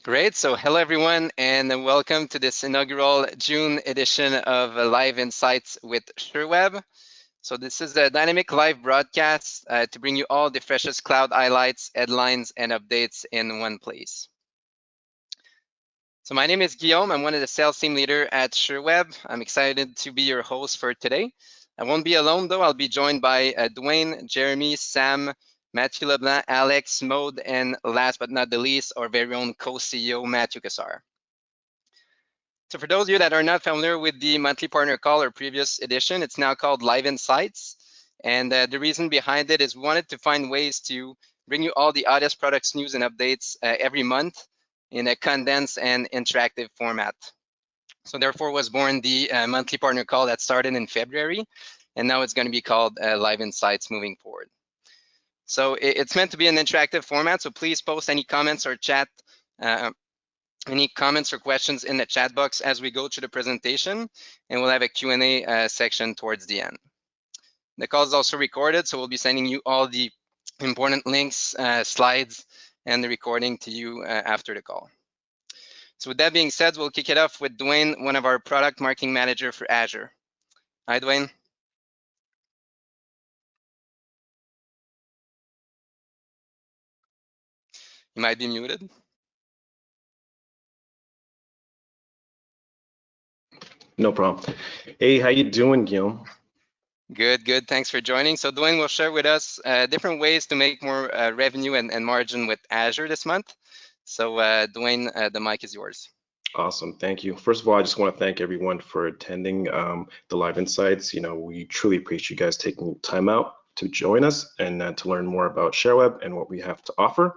Great. So hello, everyone, and welcome to this inaugural June edition of Live Insights with Sherweb. So this is a dynamic live broadcast to bring you all the freshest cloud highlights, headlines, and updates in one place. So my name is Guillaume. I'm one of the sales team leader at Sherweb. I'm excited to be your host for today. I won't be alone, though. I'll be joined by Dwayne, Jeremy, Sam, Matthew LeBlanc, Alex, Mode, and last but not the least, our very own co-CEO, Matthew Kassar. So for those of you that are not familiar with the monthly partner call or previous edition, it's now called Live Insights. And the reason behind it is we wanted to find ways to bring you all the hottest products, news, and updates every month in a condensed and interactive format. So therefore was born the monthly partner call that started in February, and now it's going to be called Live Insights moving forward. So it's meant to be an interactive format, so please post any comments or chat, any comments or questions in the chat box as we go through the presentation, and we'll have a Q&A section towards the end. The call is also recorded, so we'll be sending you all the important links, slides, and the recording to you after the call. So with that being said, we'll kick it off with Dwayne, one of our product marketing manager for Azure. Hi, Dwayne. You might be muted. No problem. Hey, how you doing, Guillaume? Good, good. Thanks for joining. So Dwayne will share with us different ways to make more revenue and margin with Azure this month. So Dwayne, the mic is yours. Awesome, thank you. First of all, I just want to thank everyone for attending the Live Insights. You know, we truly appreciate you guys taking time out to join us and to learn more about Sherweb and what we have to offer.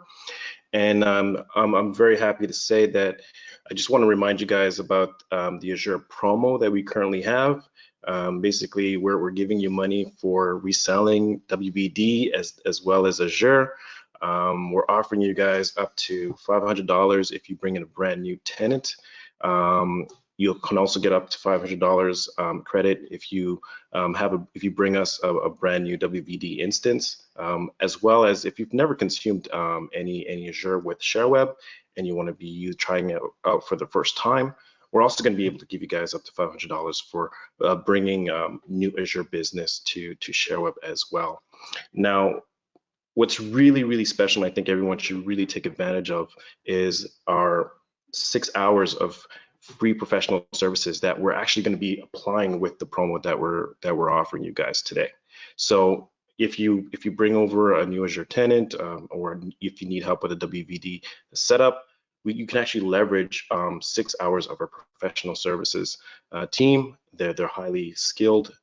And I'm very happy to say that I just want to remind you guys about the Azure promo that we currently have. Basically, we're giving you money for reselling WBD as well as Azure. We're offering you guys up to $500 if you bring in a brand new tenant. You can also get up to $500 credit if you if you bring us a brand new WVD instance, as well as if you've never consumed any Azure with Sherweb and you want to be trying it out for the first time. We're also going to be able to give you guys up to $500 for bringing new Azure business to Sherweb as well. Now, what's really, really special, and I think everyone should really take advantage of, is our 6 hours of free professional services that we're actually going to be applying with the promo that we're offering you guys today. So if you bring over a new Azure tenant or if you need help with a WVD setup, you can actually leverage 6 hours of our professional services team. They're highly skilled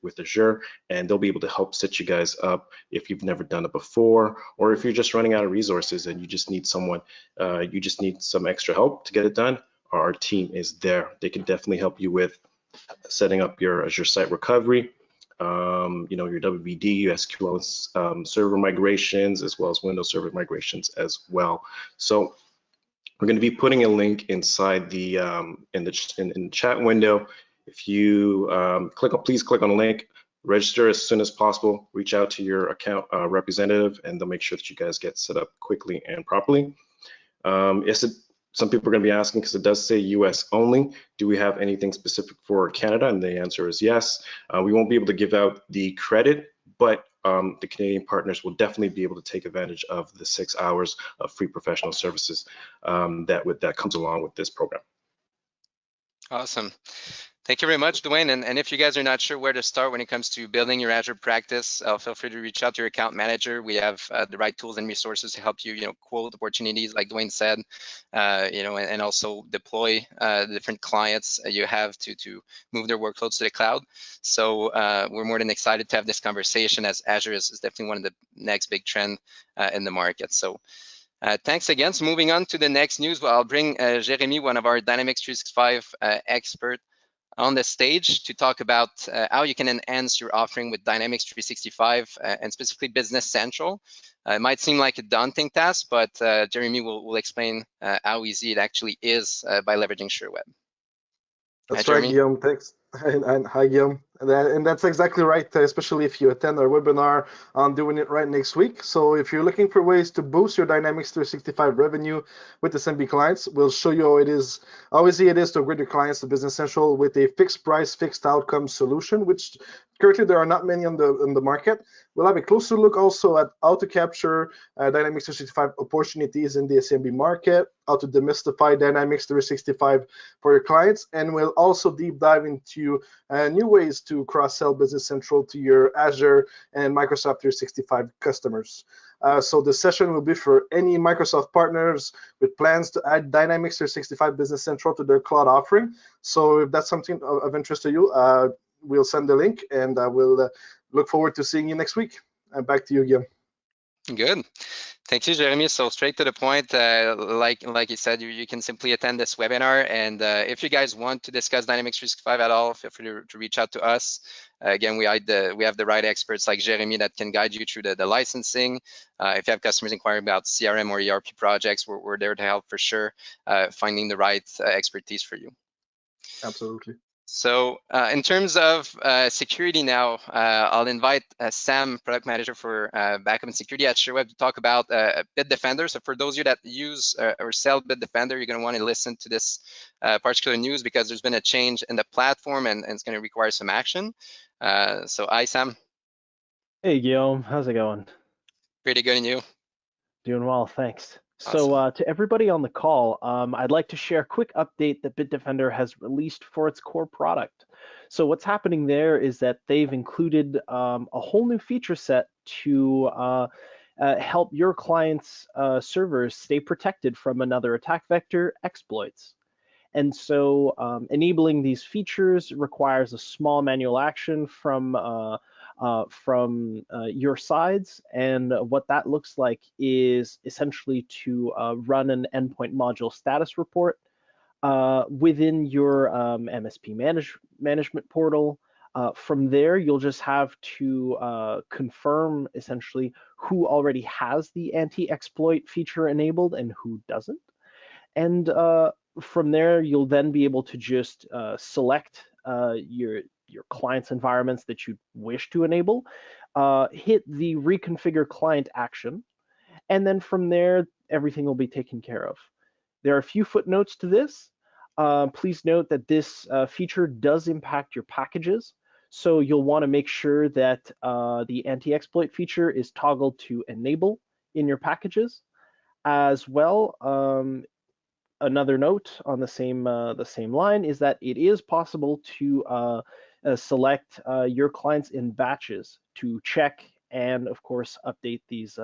with Azure, and they'll be able to help set you guys up if you've never done it before, or if you're just running out of resources and you just need someone, you just need some extra help to get it done. Our team is there. They can definitely help you with setting up your Azure Site Recovery, you know, your WVD, your SQL server migrations, as well as Windows Server migrations as well. So we're going to be putting a link inside the in the chat window. If you please click on the link, register as soon as possible, reach out to your account representative, and they'll make sure that you guys get set up quickly and properly. Some people are going to be asking, because it does say US only, do we have anything specific for Canada? And the answer is yes. We won't be able to give out the credit, but the Canadian partners will definitely be able to take advantage of the 6 hours of free professional services that comes along with this program. Awesome. Thank you very much, Dwayne. And if you guys are not sure where to start when it comes to building your Azure practice, feel free to reach out to your account manager. We have the right tools and resources to help you, quote opportunities, like Dwayne said, and also deploy the different clients you have to move their workloads to the cloud. So we're more than excited to have this conversation, as Azure is definitely one of the next big trend in the market. So thanks again. So moving on to the next news, I'll bring Jeremy, one of our Dynamics 365 expert, on the stage to talk about how you can enhance your offering with Dynamics 365 and specifically Business Central. It might seem like a daunting task, but Jeremy will explain how easy it actually is by leveraging Sherweb. That's right, Guillaume. Thanks. And hi, Guillaume. And that's exactly right, especially if you attend our webinar on doing it right next week. So if you're looking for ways to boost your Dynamics 365 revenue with SMB clients, we'll show you how easy it is to upgrade your clients to Business Central with a fixed price, fixed outcome solution, which currently there are not many on the market. We'll have a closer look also at how to capture Dynamics 365 opportunities in the SMB market, how to demystify Dynamics 365 for your clients, and we'll also deep dive into new ways to cross-sell Business Central to your Azure and Microsoft 365 customers. So the session will be for any Microsoft partners with plans to add Dynamics 365 Business Central to their cloud offering. So if that's something of interest to you, we'll send the link, and we'll look forward to seeing you next week. Back to you, Guillaume. Good. Thank you, Jeremy. So straight to the point, like you said, you can simply attend this webinar. And if you guys want to discuss Dynamics 365 at all, feel free to reach out to us. Again, we have the right experts like Jeremy that can guide you through the licensing. If you have customers inquiring about CRM or ERP projects, we're there to help for sure, finding the right expertise for you. Absolutely. So in terms of security now, I'll invite Sam, product manager for backup and security at Sherweb, to talk about Bitdefender. So for those of you that use or sell Bitdefender, you're going to want to listen to this particular news because there's been a change in the platform and it's going to require some action. So hi, Sam. Hey, Guillaume. How's it going? Pretty good, and you? Doing well, thanks. Awesome. So to everybody on the call, I'd like to share a quick update that Bitdefender has released for its core product. So what's happening there is that they've included a whole new feature set to help your clients' servers stay protected from another attack vector, exploits. And so enabling these features requires a small manual action from your sides. And what that looks like is essentially to run an endpoint module status report within your MSP management portal. From there, you'll just have to confirm essentially who already has the anti-exploit feature enabled and who doesn't. And from there, you'll then be able to just select your client's environments that you wish to enable, hit the reconfigure client action, and then from there, everything will be taken care of. There are a few footnotes to this. Please note that this feature does impact your packages, so you'll want to make sure that the anti-exploit feature is toggled to enable in your packages. As well, another note on the same line is that it is possible to select your clients in batches to check and, of course, update these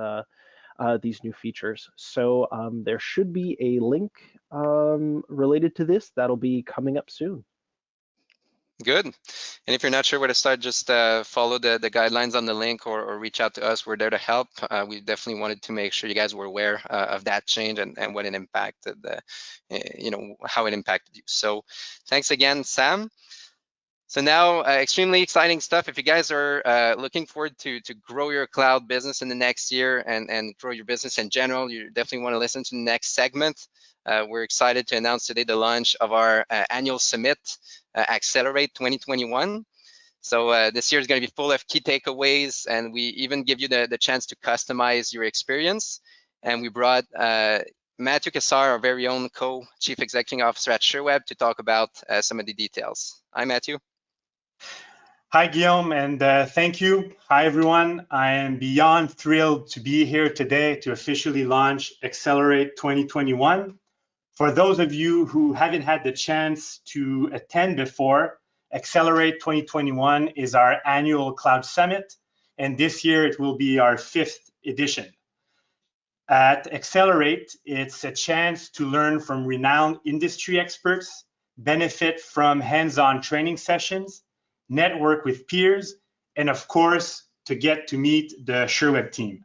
new features. So there should be a link related to this that'll be coming up soon. Good. And if you're not sure where to start, just follow the guidelines on the link or reach out to us. We're there to help. We definitely wanted to make sure you guys were aware of that change and what it impacted, how it impacted you. So thanks again, Sam. So now, extremely exciting stuff. If you guys are looking forward to grow your cloud business in the next year and grow your business in general, you definitely want to listen to the next segment. We're excited to announce today the launch of our annual summit, Accelerate 2021. So this year is going to be full of key takeaways, and we even give you the chance to customize your experience. And we brought Matthew Kassar, our very own co-chief executive officer at Sherweb, to talk about some of the details. Hi, Matthew. Hi, Guillaume, and thank you. Hi, everyone. I am beyond thrilled to be here today to officially launch Accelerate 2021. For those of you who haven't had the chance to attend before, Accelerate 2021 is our annual cloud summit, and this year it will be our 5th edition. At Accelerate, it's a chance to learn from renowned industry experts, benefit from hands-on training sessions, network with peers, and of course, to get to meet the Sherweb team.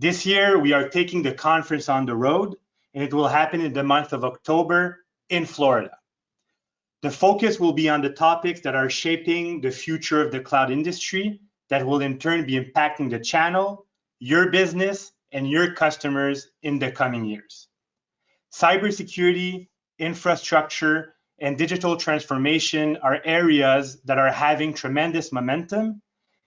This year, we are taking the conference on the road, and it will happen in the month of October in Florida. The focus will be on the topics that are shaping the future of the cloud industry that will in turn be impacting the channel, your business, and your customers in the coming years. Cybersecurity, infrastructure, and digital transformation are areas that are having tremendous momentum,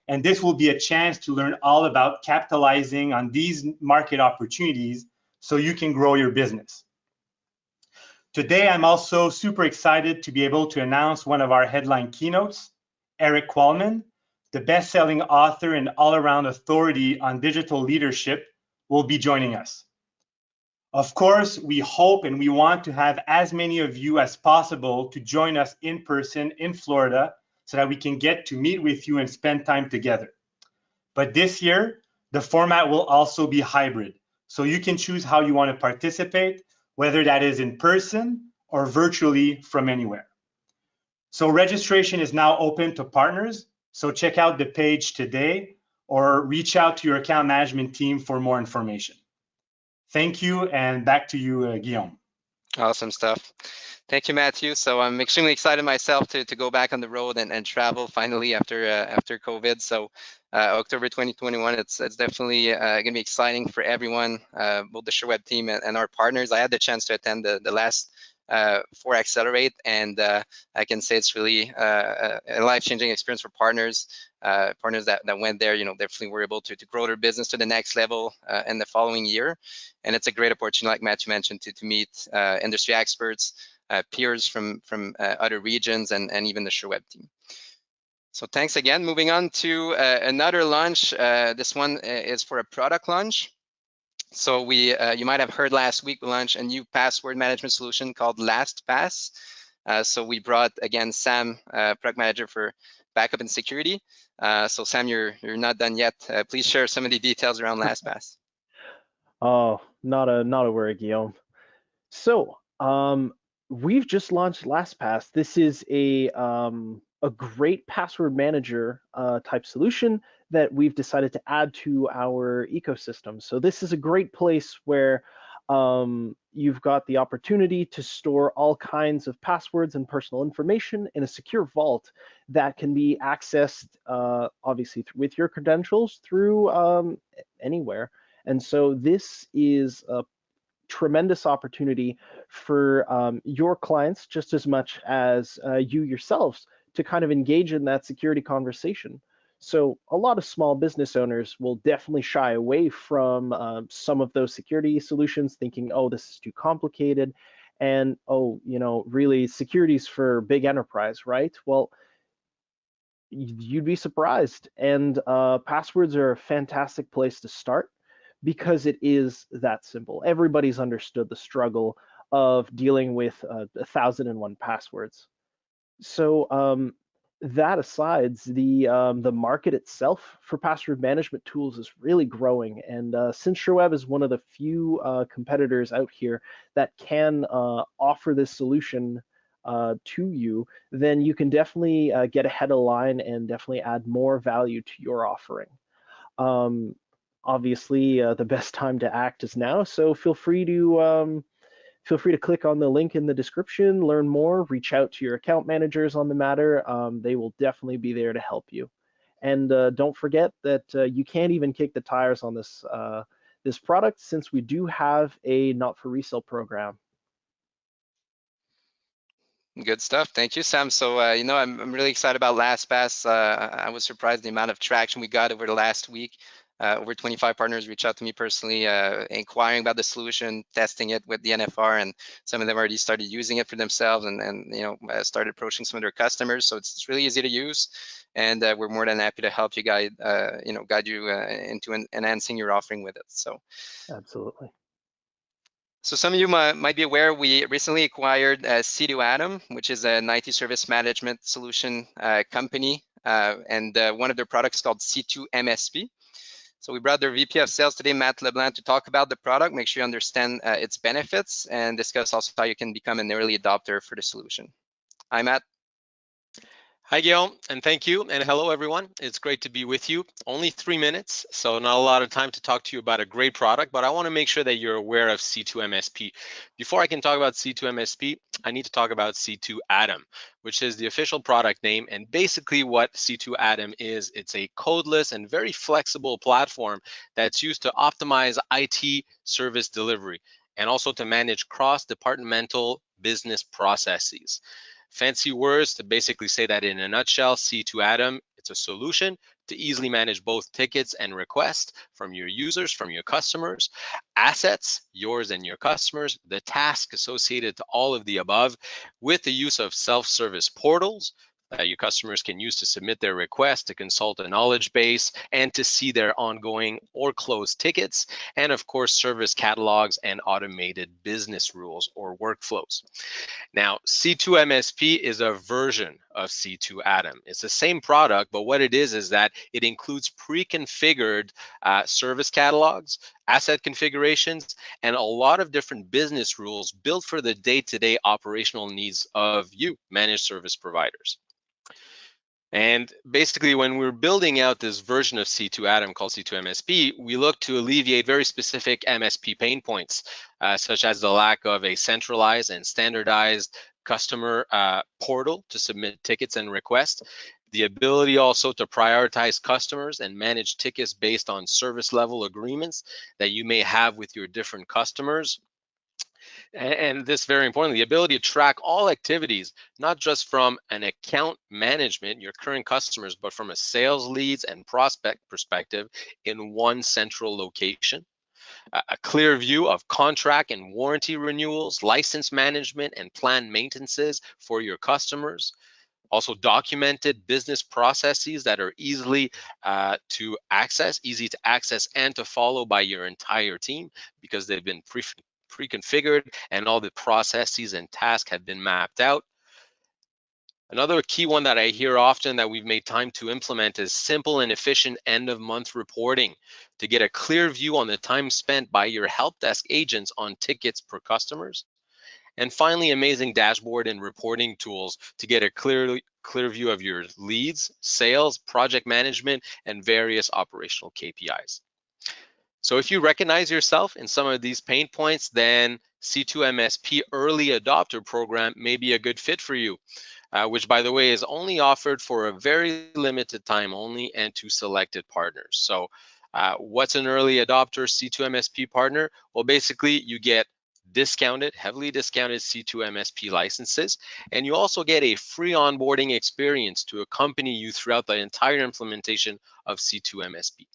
and this will be a chance to learn all about capitalizing on these market opportunities so you can grow your business. Today, I'm also super excited to be able to announce one of our headline keynotes. Eric Qualman, the best-selling author and all-around authority on digital leadership, will be joining us. Of course, we hope and we want to have as many of you as possible to join us in person in Florida so that we can get to meet with you and spend time together. But this year, the format will also be hybrid. So you can choose how you want to participate, whether that is in person or virtually from anywhere. So registration is now open to partners. So check out the page today or reach out to your account management team for more information. Thank you, and back to you, Guillaume. Awesome stuff. Thank you, Matthew. So I'm extremely excited myself to go back on the road and travel finally after COVID. So October 2021, it's definitely going to be exciting for everyone, both the Sherweb team and our partners. I had the chance to attend the last 4 Accelerate, and I can say it's really a life-changing experience for partners. Partners that went there, definitely were able to grow their business to the next level in the following year. And it's a great opportunity, like Matthew mentioned, to meet industry experts, peers from other regions, and even the Sherweb team. So thanks again. Moving on to another launch. This one is for a product launch. So you might have heard last week we launched a new password management solution called LastPass. So we brought again Sam, product manager for backup and security. So Sam, you're not done yet. Please share some of the details around LastPass. Oh, not a worry, Guillaume. So we've just launched LastPass. This is a great password manager type solution that we've decided to add to our ecosystem. So this is a great place where you've got the opportunity to store all kinds of passwords and personal information in a secure vault that can be accessed, obviously, with your credentials through anywhere. And so this is a tremendous opportunity for your clients just as much as you yourselves to kind of engage in that security conversation. So a lot of small business owners will definitely shy away from some of those security solutions, thinking, oh, this is too complicated. And, oh, really, security's for big enterprise, right? Well, you'd be surprised. And passwords are a fantastic place to start because it is that simple. Everybody's understood the struggle of dealing with 1,001 passwords. So that aside, the market itself for password management tools is really growing, and since Sherweb is one of the few competitors out here that can offer this solution to you, then you can definitely get ahead of the line and definitely add more value to your offering. Obviously, the best time to act is now, so feel free to click on the link in the description, learn more, reach out to your account managers on the matter. They will definitely be there to help you. And don't forget that you can't even kick the tires on this product, since we do have a not for resale program. Good stuff. Thank you, Sam. So, I'm really excited about LastPass. I was surprised the amount of traction we got over the last week. Over 25 partners reached out to me personally, inquiring about the solution, testing it with the NFR, and some of them already started using it for themselves, and started approaching some of their customers. So it's really easy to use, and we're more than happy to help you guide you into enhancing your offering with it. So, absolutely. So some of you might be aware we recently acquired C2 Adam, which is an IT service management solution company, and one of their products is called C2 MSP. So we brought their VP of Sales today, Matt LeBlanc, to talk about the product, make sure you understand its benefits, and discuss also how you can become an early adopter for the solution. Hi, Matt. Hi, Guillaume, and thank you. And hello, everyone. It's great to be with you. Only 3 minutes, so not a lot of time to talk to you about a great product, but I want to make sure that you're aware of C2 MSP. Before I can talk about C2 MSP, I need to talk about C2 Adam, which is the official product name. And basically what C2 Adam is, it's a codeless and very flexible platform that's used to optimize IT service delivery. and also to manage cross-departmental business processes. Fancy words to basically say that in a nutshell, C2 Atom, it's a solution to easily manage both tickets and requests from your users, from your customers, assets, yours and your customers, the task associated to all of the above, with the use of self-service portals that your customers can use to submit their requests, to consult a knowledge base, and to see their ongoing or closed tickets, and of course, service catalogs and automated business rules or workflows. Now, C2 MSP is a version of C2 Atom. It's the same product, but what it is that it includes pre-configured service catalogs, asset configurations, and a lot of different business rules built for the day-to-day operational needs of you, managed service providers. And basically, when we're building out this version of C2 Atom called C2 MSP, we look to alleviate very specific MSP pain points, such as the lack of a centralized and standardized customer portal to submit tickets and requests, the ability also to prioritize customers and manage tickets based on service level agreements that you may have with your different customers. And this, very importantly, the ability to track all activities, not just from an account management, your current customers, but from a sales leads and prospect perspective in one central location. A clear view of contract and warranty renewals, license management, and planned maintenances for your customers. Also documented business processes that are easy to access and to follow by your entire team because they've been pre-configured and all the processes and tasks have been mapped out. Another key one that I hear often that we've made time to implement is simple and efficient end of month reporting to get a clear view on the time spent by your help desk agents on tickets per customers. And finally, amazing dashboard and reporting tools to get a clear view of your leads, sales, project management, and various operational KPIs. So if you recognize yourself in some of these pain points, then C2 MSP Early Adopter Program may be a good fit for you, which, by the way, is only offered for a very limited time only and to selected partners. So what's an Early Adopter C2 MSP partner? Well, basically, you get heavily discounted C2 MSP licenses, and you also get a free onboarding experience to accompany you throughout the entire implementation of C2 MSP.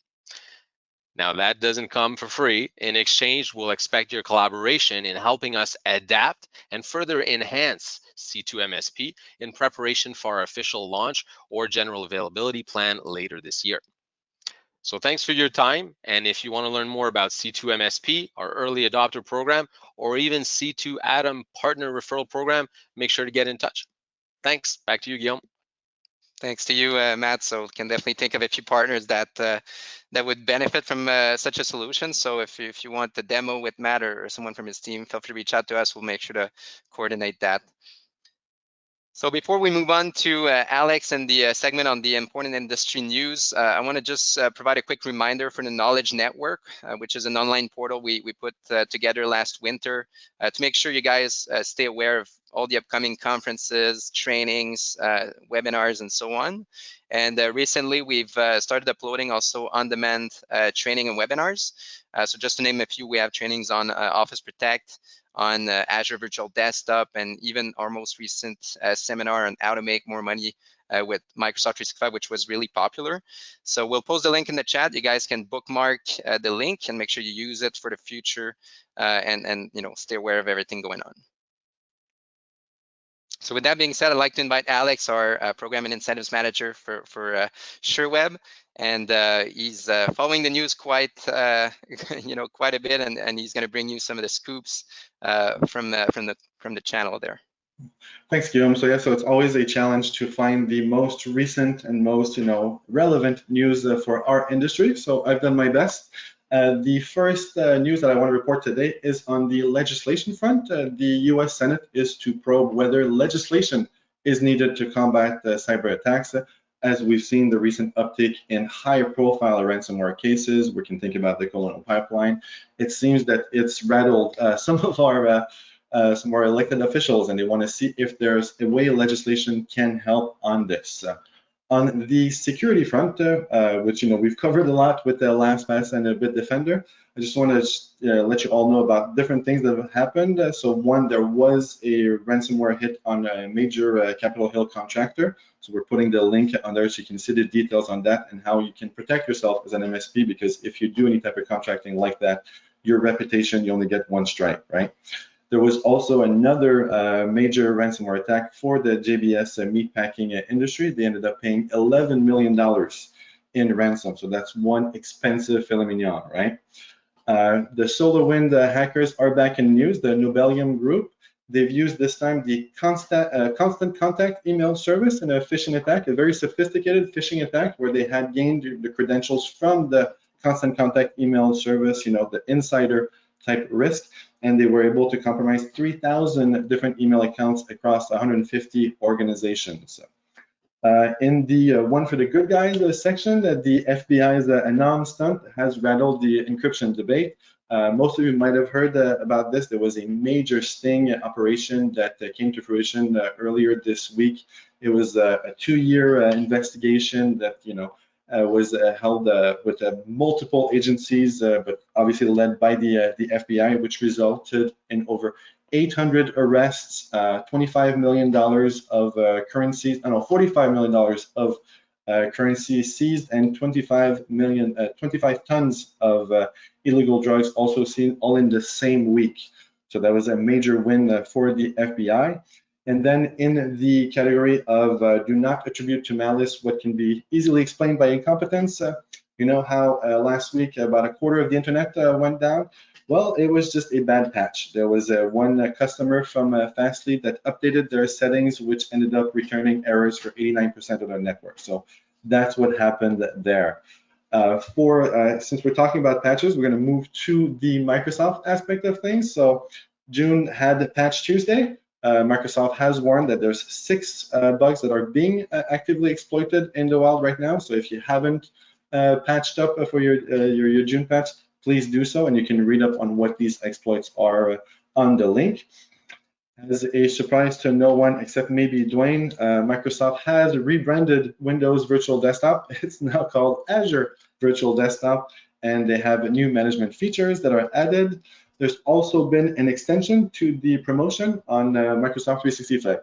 Now, that doesn't come for free. In exchange, we'll expect your collaboration in helping us adapt and further enhance C2 MSP in preparation for our official launch or general availability plan later this year. So thanks for your time. And if you want to learn more about C2 MSP, our early adopter program, or even C2 Atom partner referral program, make sure to get in touch. Thanks. Back to you, Guillaume. Thanks to you, Matt. So can definitely think of a few partners that would benefit from such a solution. So if you want the demo with Matt or someone from his team, feel free to reach out to us. We'll make sure to coordinate that. So before we move on to Alex and the segment on the important industry news, I want to just provide a quick reminder for the Knowledge Network, which is an online portal we put together last winter to make sure you guys stay aware of all the upcoming conferences, trainings, webinars, and so on. And recently, we've started uploading also on-demand training and webinars. So just to name a few, we have trainings on Office Protect, on Azure Virtual Desktop, and even our most recent seminar on how to make more money with Microsoft 365, which was really popular. So we'll post the link in the chat. You guys can bookmark the link and make sure you use it for the future and stay aware of everything going on. So with that being said, I'd like to invite Alex, our Program and Incentives Manager for Sherweb, and he's following the news quite a bit, and he's going to bring you some of the scoops from the channel there. Thanks, Guillaume. So it's always a challenge to find the most recent and most relevant news for our industry. So I've done my best. The first news that I want to report today is on the legislation front. The U.S. Senate is to probe whether legislation is needed to combat cyber attacks. As we've seen the recent uptick in high-profile ransomware cases, we can think about the Colonial Pipeline. It seems that it's rattled some of our elected officials, and they want to see if there's a way legislation can help on this. On the security front, which we've covered a lot with the LastPass and Bitdefender, I just want to let you all know about different things that have happened. So one, there was a ransomware hit on a major Capitol Hill contractor. So we're putting the link on there so you can see the details on that and how you can protect yourself as an MSP, because if you do any type of contracting like that, your reputation, you only get one strike, right? There was also another major ransomware attack for the JBS meatpacking industry. They ended up paying $11 million in ransom. So that's one expensive filet mignon, right? The SolarWind hackers are back in the news, the Nobelium group. They've used this time the constant contact email service in a phishing attack, a very sophisticated phishing attack where they had gained the credentials from the constant contact email service, the insider type risk, and they were able to compromise 3,000 different email accounts across 150 organizations. In the one for the good guys section, the FBI's Anom stunt has rattled the encryption debate. Most of you might have heard about this. There was a major sting operation that came to fruition earlier this week. It was a 2-year investigation that was held with multiple agencies, but obviously led by the FBI, which resulted in over 800 arrests, $25 million of currency, $45 million of currency seized, and 25 tons of illegal drugs also seen, all in the same week. So that was a major win for the FBI. And then in the category of do not attribute to malice what can be easily explained by incompetence, you know how last week about a quarter of the internet went down? Well, it was just a bad patch. There was one customer from Fastly that updated their settings, which ended up returning errors for 89% of their network. So that's what happened there. Since we're talking about patches, we're going to move to the Microsoft aspect of things. So June had Patch Tuesday. Microsoft has warned that there's 6 bugs that are being actively exploited in the wild right now. So if you haven't patched up for your June patch, please do so, and you can read up on what these exploits are on the link. As a surprise to no one except maybe Dwayne, Microsoft has rebranded Windows Virtual Desktop. It's now called Azure Virtual Desktop, and they have new management features that are added. There's also been an extension to the promotion on Microsoft 365.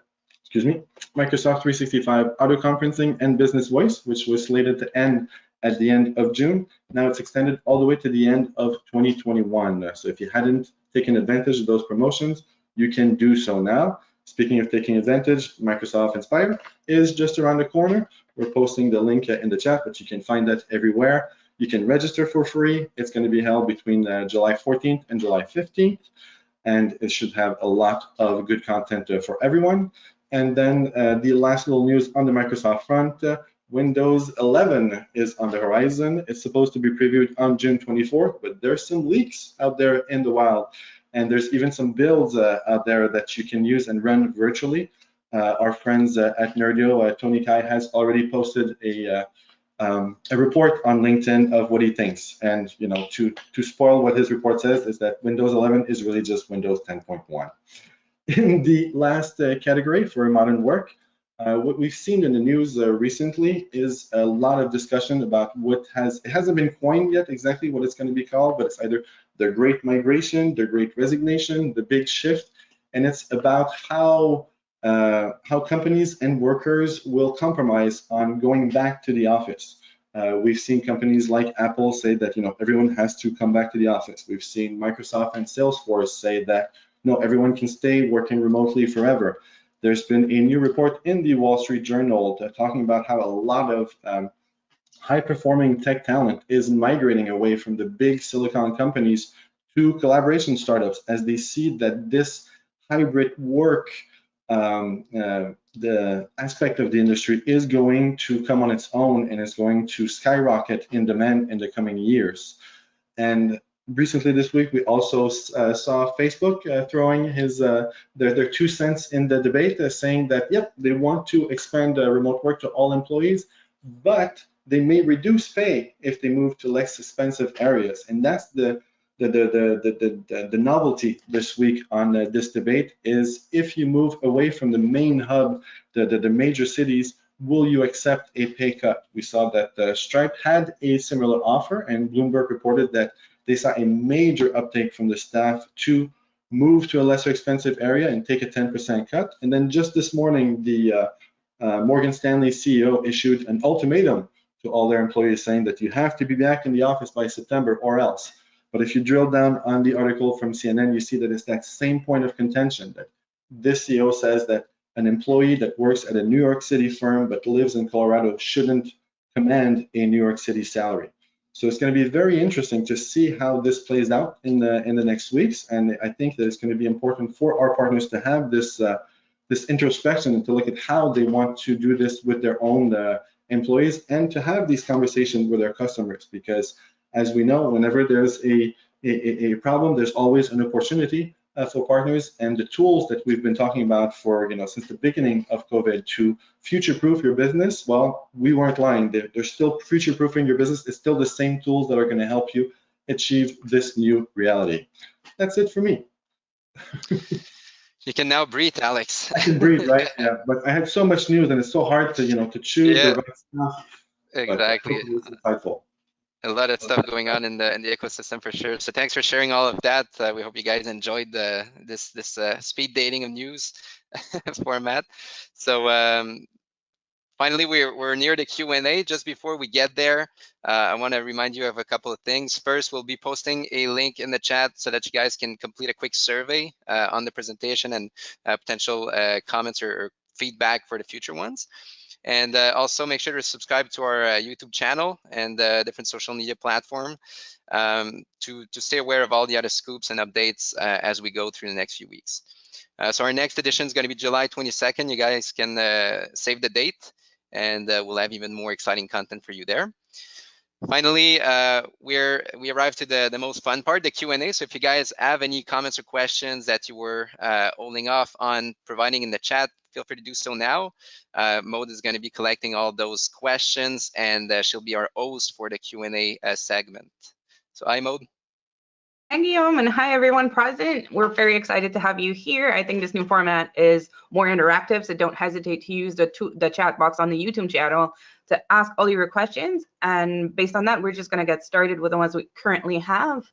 Microsoft 365 auto conferencing and business voice, which was slated to end at the end of June. Now it's extended all the way to the end of 2021. So if you hadn't taken advantage of those promotions, you can do so now. Speaking of taking advantage, Microsoft Inspire is just around the corner. We're posting the link in the chat, but you can find that everywhere. You can register for free. It's going to be held between July 14th and July 15th, and it should have a lot of good content for everyone. And then the last little news on the Microsoft front, Windows 11 is on the horizon. It's supposed to be previewed on June 24th, but there's some leaks out there in the wild. And there's even some builds out there that you can use and run virtually. Our friends at Nerdio, Tony Kai, has already posted a report on LinkedIn of what he thinks. And to spoil what his report says is that Windows 11 is really just Windows 10.1. In the last category for modern work, what we've seen in the news recently is a lot of discussion about it hasn't been coined yet exactly what it's going to be called, but it's either the Great Migration, the Great Resignation, the Big Shift, and it's about how companies and workers will compromise on going back to the office. We've seen companies like Apple say that everyone has to come back to the office. We've seen Microsoft and Salesforce say that no, everyone can stay working remotely forever. There's been a new report in the Wall Street Journal talking about how a lot of high-performing tech talent is migrating away from the big silicon companies to collaboration startups as they see that this hybrid work, the aspect of the industry is going to come on its own and is going to skyrocket in demand in the coming years. And recently this week, we also saw Facebook throwing their 2 cents in the debate, saying that, yep, they want to expand remote work to all employees, but they may reduce pay if they move to less expensive areas. And that's the novelty this week on this debate is if you move away from the main hub, the major cities, will you accept a pay cut? We saw that Stripe had a similar offer, and Bloomberg reported that they saw a major uptake from the staff to move to a lesser expensive area and take a 10% cut. And then just this morning, the Morgan Stanley CEO issued an ultimatum to all their employees saying that you have to be back in the office by September or else. But if you drill down on the article from CNN, you see that it's that same point of contention, that this CEO says that an employee that works at a New York City firm but lives in Colorado shouldn't command a New York City salary. So it's going to be very interesting to see how this plays out in the next weeks, and I think that it's going to be important for our partners to have this this introspection and to look at how they want to do this with their own employees, and to have these conversations with their customers, because as we know, whenever there's a problem, there's always an opportunity for partners, and the tools that we've been talking about for since the beginning of COVID to future-proof your business. Well, we weren't lying. They're still future-proofing your business. It's still the same tools that are going to help you achieve this new reality. That's it for me. You can now breathe, Alex. I can breathe, right? Yeah, but I have so much news, and it's so hard to to choose the right stuff. Exactly. But it's insightful. A lot of stuff going on in the ecosystem for sure. So thanks for sharing all of that. We hope you guys enjoyed this speed dating of news format. So finally, we're near the Q&A. Just before we get there, I want to remind you of a couple of things. First, we'll be posting a link in the chat so that you guys can complete a quick survey on the presentation and potential comments or feedback for the future ones. And also make sure to subscribe to our YouTube channel and different social media platform to stay aware of all the other scoops and updates as we go through the next few weeks. So our next edition is going to be July 22nd. You guys can save the date, and we'll have even more exciting content for you there. Finally, we arrived to the most fun part, the Q&A. So if you guys have any comments or questions that you were holding off on providing in the chat, feel free to do so now. Maud is going to be collecting all those questions, and she'll be our host for the Q&A segment. So hi, Maud. Hi, Guillaume, and hi, everyone present. We're very excited to have you here. I think this new format is more interactive, so don't hesitate to use the chat box on the YouTube channel to ask all your questions. And based on that, we're just going to get started with the ones we currently have.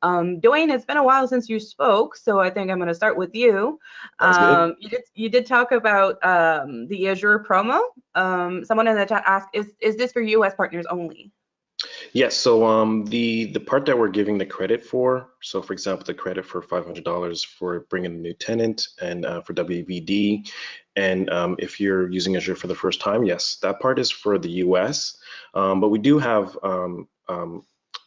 Dwayne, it's been a while since you spoke, so I think I'm going to start with you. You did talk about the Azure promo. Someone in the chat asked, is this for US partners only? Yes, so the part that we're giving the credit for, so for example, the credit for $500 for bringing a new tenant and for WVD, and if you're using Azure for the first time, yes, that part is for the US, but we do have a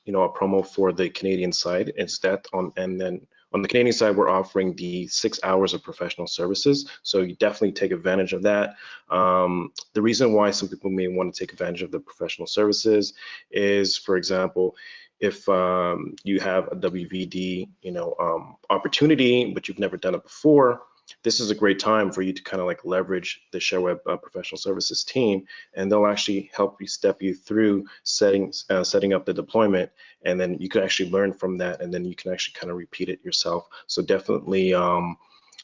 promo for the Canadian side. It's that and then on the Canadian side, we're offering the 6 hours of professional services. So you definitely take advantage of that. The reason why some people may want to take advantage of the professional services is, for example, if you have a WVD, opportunity, but you've never done it before, this is a great time for you to kind of like leverage the Sherweb professional services team, and they'll actually help you step you through setting up the deployment, and then you can actually learn from that, and then you can actually kind of repeat it yourself. So definitely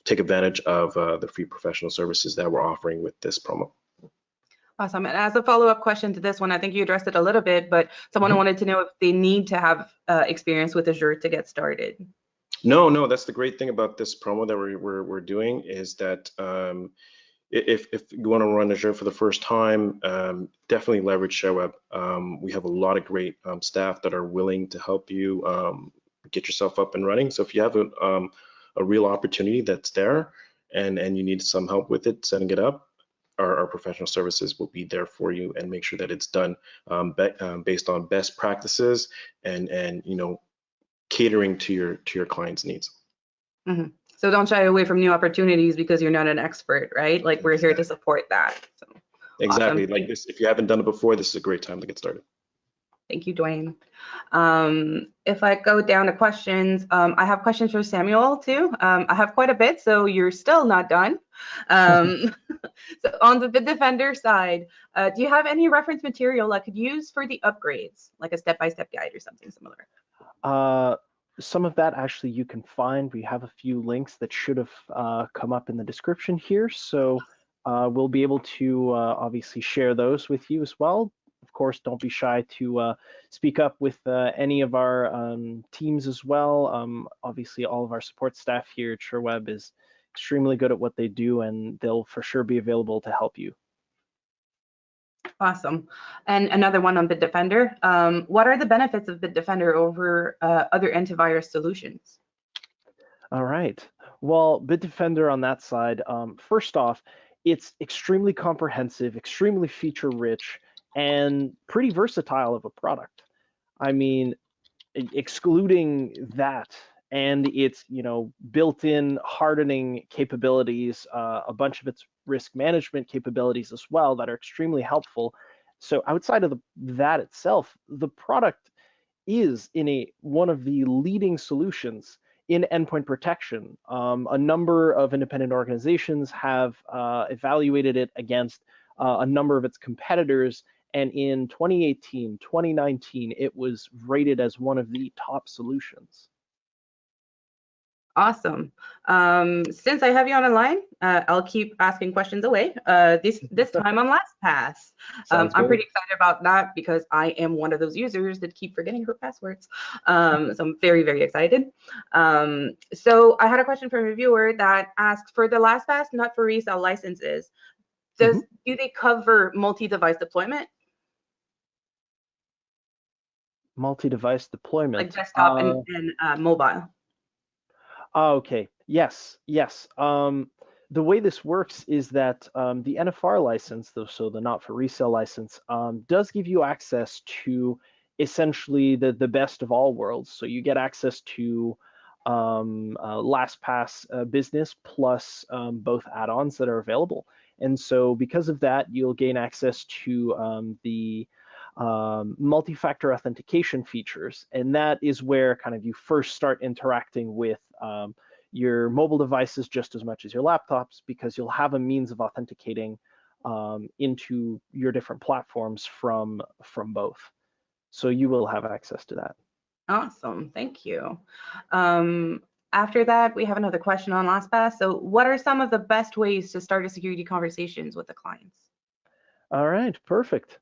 take advantage of the free professional services that we're offering with this promo. Awesome. And as a follow-up question to this one, I think you addressed it a little bit, but someone wanted to know if they need to have experience with Azure to get started. No, that's the great thing about this promo that we're doing is that if you want to run Azure for the first time, definitely leverage Sherweb. We have a lot of great staff that are willing to help you get yourself up and running. So if you have a real opportunity that's there and you need some help with it, setting it up, our professional services will be there for you and make sure that it's done based on best practices and catering to your clients' needs. Mm-hmm. So don't shy away from new opportunities because you're not an expert, right? Like we're here to support that. So, exactly. Awesome. Like this, if you haven't done it before, this is a great time to get started. Thank you, Dwayne. If I go down to questions, I have questions for Samuel too. I have quite a bit, so you're still not done. So on the Bitdefender side, do you have any reference material I could use for the upgrades, like a step-by-step guide or something similar? Some of that actually you can find. We have a few links that should have come up in the description here. So we'll be able to obviously share those with you as well. Of course, don't be shy to speak up with any of our teams as well. Obviously, all of our support staff here at Sherweb is extremely good at what they do, and they'll for sure be available to help you. Awesome. And another one on Bitdefender. What are the benefits of Bitdefender over other antivirus solutions? All right. Well, Bitdefender on that side, first off, it's extremely comprehensive, extremely feature-rich, and pretty versatile of a product. I mean, excluding that and its built-in hardening capabilities, a bunch of its risk management capabilities as well that are extremely helpful. So outside of that itself, the product is one of the leading solutions in endpoint protection. A number of independent organizations have evaluated it against a number of its competitors, and in 2018, 2019, it was rated as one of the top solutions. Awesome. Since I have you on the line, I'll keep asking questions away. This time on LastPass. I'm pretty excited about that because I am one of those users that keep forgetting her passwords. So I'm very, very excited. So I had a question from a viewer that asked, for the LastPass, not for resale licenses, do they cover multi-device deployment? Multi-device deployment, like desktop and mobile. Okay. Yes. The way this works is that the NFR license, so the not for resale license, does give you access to essentially the best of all worlds. So you get access to LastPass Business plus both add-ons that are available. And so because of that, you'll gain access to the multi-factor authentication features, and that is where kind of you first start interacting with your mobile devices just as much as your laptops, because you'll have a means of authenticating into your different platforms from both. So you will have access to that. Awesome, thank you. After that, we have another question on LastPass. So what are some of the best ways to start a security conversations with the clients? All right, perfect.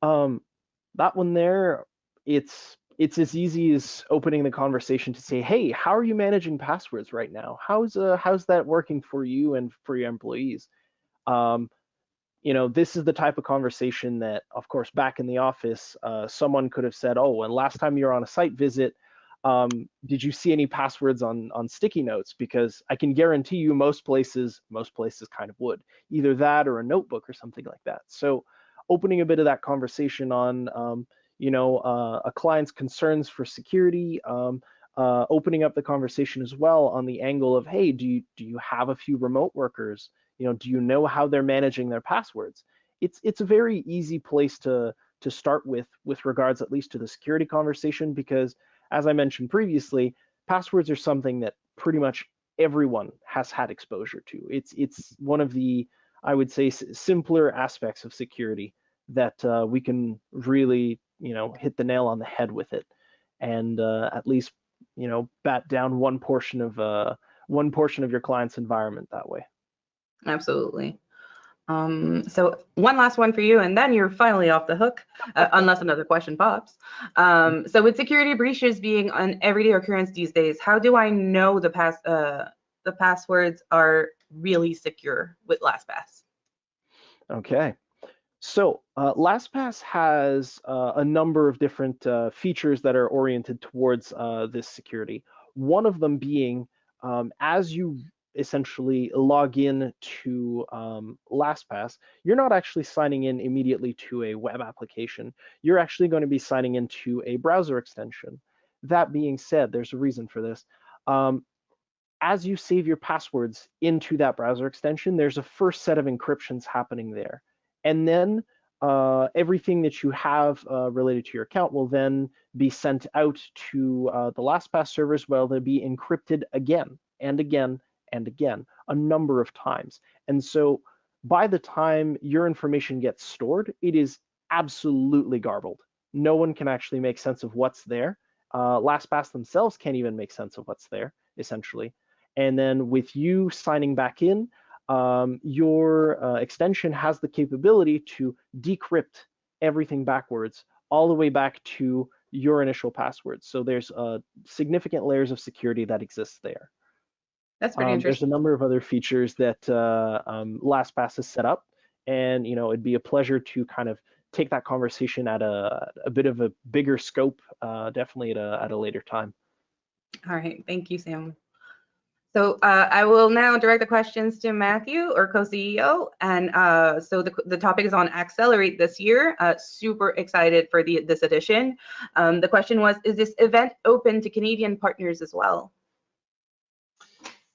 That one there, it's as easy as opening the conversation to say, hey, how are you managing passwords right now? How's that working for you and for your employees? This is the type of conversation that, of course, back in the office, someone could have said, oh, and last time you were on a site visit, did you see any passwords on sticky notes? Because I can guarantee you most places kind of would, either that or a notebook or something like that. So opening a bit of that conversation on a client's concerns for security, opening up the conversation as well on the angle of, hey, do you have a few remote workers? Do you know how they're managing their passwords? It's a very easy place to start with regards at least to the security conversation, because as I mentioned previously, passwords are something that pretty much everyone has had exposure to. It's one of the, I would say, simpler aspects of security that we can really hit the nail on the head with it, and at least bat down one portion of your client's environment that way. Absolutely. So one last one for you, and then you're finally off the hook, unless another question pops. So with security breaches being an everyday occurrence these days, how do I know the passwords are really secure with LastPass? Okay. So LastPass has a number of different features that are oriented towards this security. One of them being, as you essentially log in to LastPass, you're not actually signing in immediately to a web application. You're actually going to be signing into a browser extension. That being said, there's a reason for this. As you save your passwords into that browser extension, there's a first set of encryptions happening there. And then everything that you have related to your account will then be sent out to the LastPass servers, where they'll be encrypted again and again and again, a number of times. And so by the time your information gets stored, it is absolutely garbled. No one can actually make sense of what's there. LastPass themselves can't even make sense of what's there, essentially. And then with you signing back in, your extension has the capability to decrypt everything backwards, all the way back to your initial password. So there's significant layers of security that exist there. That's pretty There's a interesting. number of other features that LastPass has set up, and it'd be a pleasure to kind of take that conversation at a bit of a bigger scope, definitely at a later time. All right, thank you, Sam. So I will now direct the questions to Matthew, our co-CEO, and so the topic is on Accelerate this year. Super excited for this edition. The question was, is this event open to Canadian partners as well?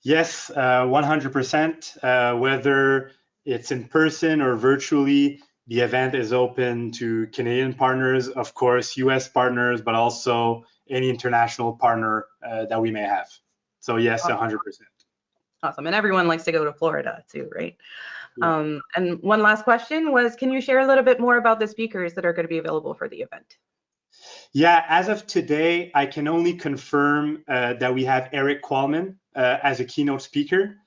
Yes, 100%. Whether it's in person or virtually, the event is open to Canadian partners, of course, US partners, but also any international partner that we may have. So yes, 100%. Awesome. And everyone likes to go to Florida too, right? Yeah. And one last question was, can you share a little bit more about the speakers that are going to be available for the event? Yeah, as of today, I can only confirm that we have Eric Qualman as a keynote speaker.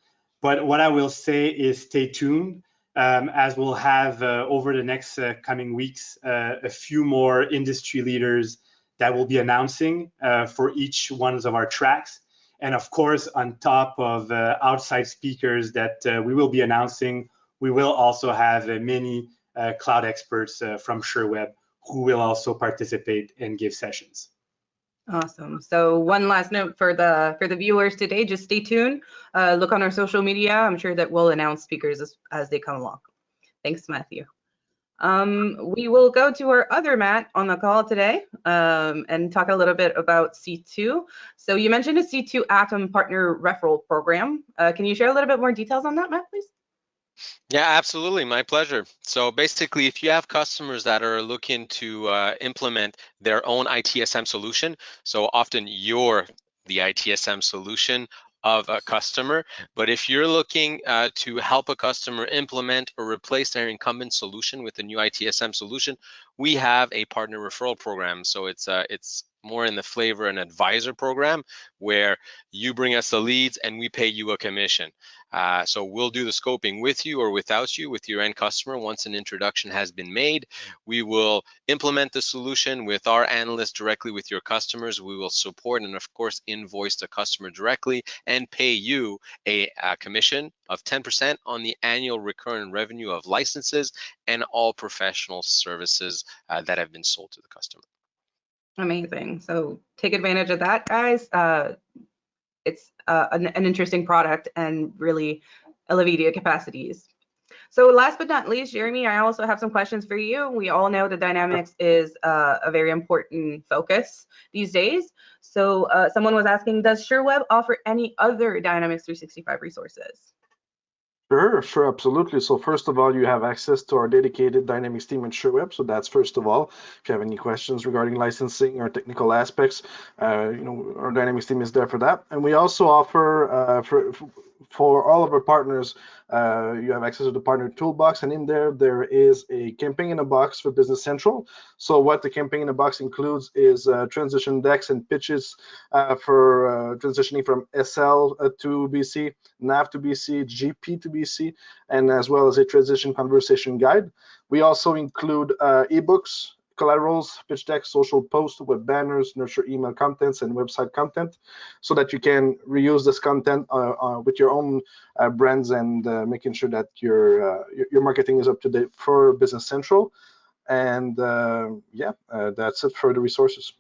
But what I will say is stay tuned, as we'll have over the next coming weeks a few more industry leaders that will be announcing for each one of our tracks. And of course, on top of outside speakers that we will be announcing, we will also have many cloud experts from Sherweb who will also participate and give sessions. Awesome. So one last note for the viewers today, just stay tuned. Look on our social media. I'm sure that we'll announce speakers as they come along. Thanks, Matthew. We will go to our other Matt on the call today and talk a little bit about C2. So you mentioned a C2 Atom Partner Referral Program. Can you share a little bit more details on that, Matt, please? Yeah, absolutely. My pleasure. So basically, if you have customers that are looking to implement their own ITSM solution, so often you're the ITSM solution of a customer, but if you're looking to help a customer implement or replace their incumbent solution with a new ITSM solution, we have a partner referral program. So it's more in the flavor an advisor program where you bring us the leads and we pay you a commission. So we'll do the scoping with you or without you, with your end customer. Once an introduction has been made, we will implement the solution with our analysts directly with your customers. We will support and of course invoice the customer directly and pay you a commission of 10% on the annual recurring revenue of licenses and all professional services that have been sold to the customer. Amazing. So take advantage of that, guys. It's an interesting product and really alleviate capacities. So last but not least, Jeremy, I also have some questions for you. We all know that Dynamics is a very important focus these days. So someone was asking, does Sherweb offer any other Dynamics 365 resources? Sure, absolutely. So first of all, you have access to our dedicated Dynamics team at Sherweb. So that's first of all. If you have any questions regarding licensing or technical aspects, our Dynamics team is there for that. And we also offer for all of our partners, you have access to the partner toolbox, and in there is a campaign in a box for Business Central. So what the campaign in a box includes is transition decks and pitches for transitioning from SL to BC, NAV to BC, GP to BC, and as well as a transition conversation guide. We also include ebooks, collaterals, pitch decks, social posts, web banners, nurture email contents, and website content, so that you can reuse this content with your own brands and making sure that your marketing is up to date for Business Central. And that's it for the resources.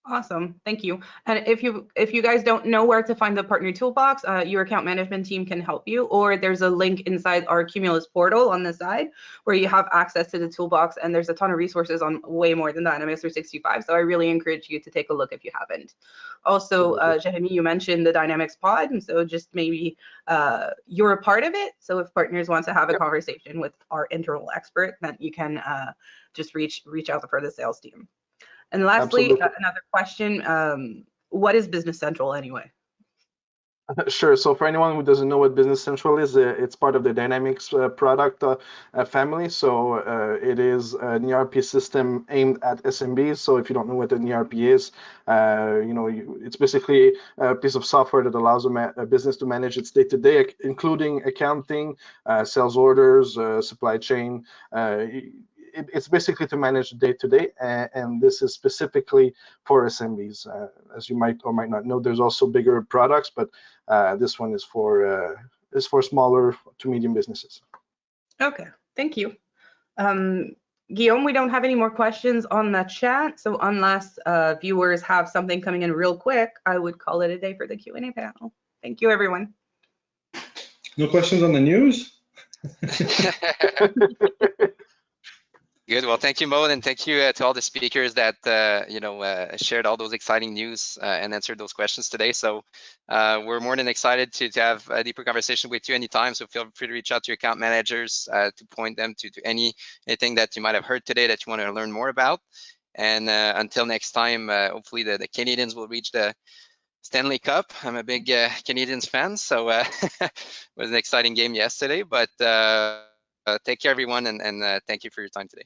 Awesome, thank you. And if you guys don't know where to find the partner toolbox, your account management team can help you, or there's a link inside our Cumulus portal on the side where you have access to the toolbox, and there's a ton of resources on way more than Dynamics 365. So I really encourage you to take a look if you haven't. Also, Jeremy, you mentioned the Dynamics pod, and so just maybe you're a part of it. So if partners want to have a conversation with our internal expert, then you can just reach out for the sales team. And lastly, another question, what is Business Central anyway? Sure. So for anyone who doesn't know what Business Central is, it's part of the Dynamics product family. So it is an ERP system aimed at SMBs. So if you don't know what an ERP is, it's basically a piece of software that allows a business to manage its day-to-day, including accounting, sales orders, supply chain. It's basically to manage day-to-day, and this is specifically for SMBs. As you might or might not know, there's also bigger products, but this one is for smaller to medium businesses. Okay, thank you. Guillaume, we don't have any more questions on the chat, so unless viewers have something coming in real quick, I would call it a day for the Q&A panel. Thank you, everyone. No questions on the news? Good. Well, thank you, Mo, and thank you to all the speakers that shared all those exciting news and answered those questions today. So we're more than excited to have a deeper conversation with you anytime. So feel free to reach out to your account managers to point them to anything that you might have heard today that you want to learn more about. And until next time, hopefully the Canadians will reach the Stanley Cup. I'm a big Canadians fan, so it was an exciting game yesterday. But take care, everyone, and thank you for your time today.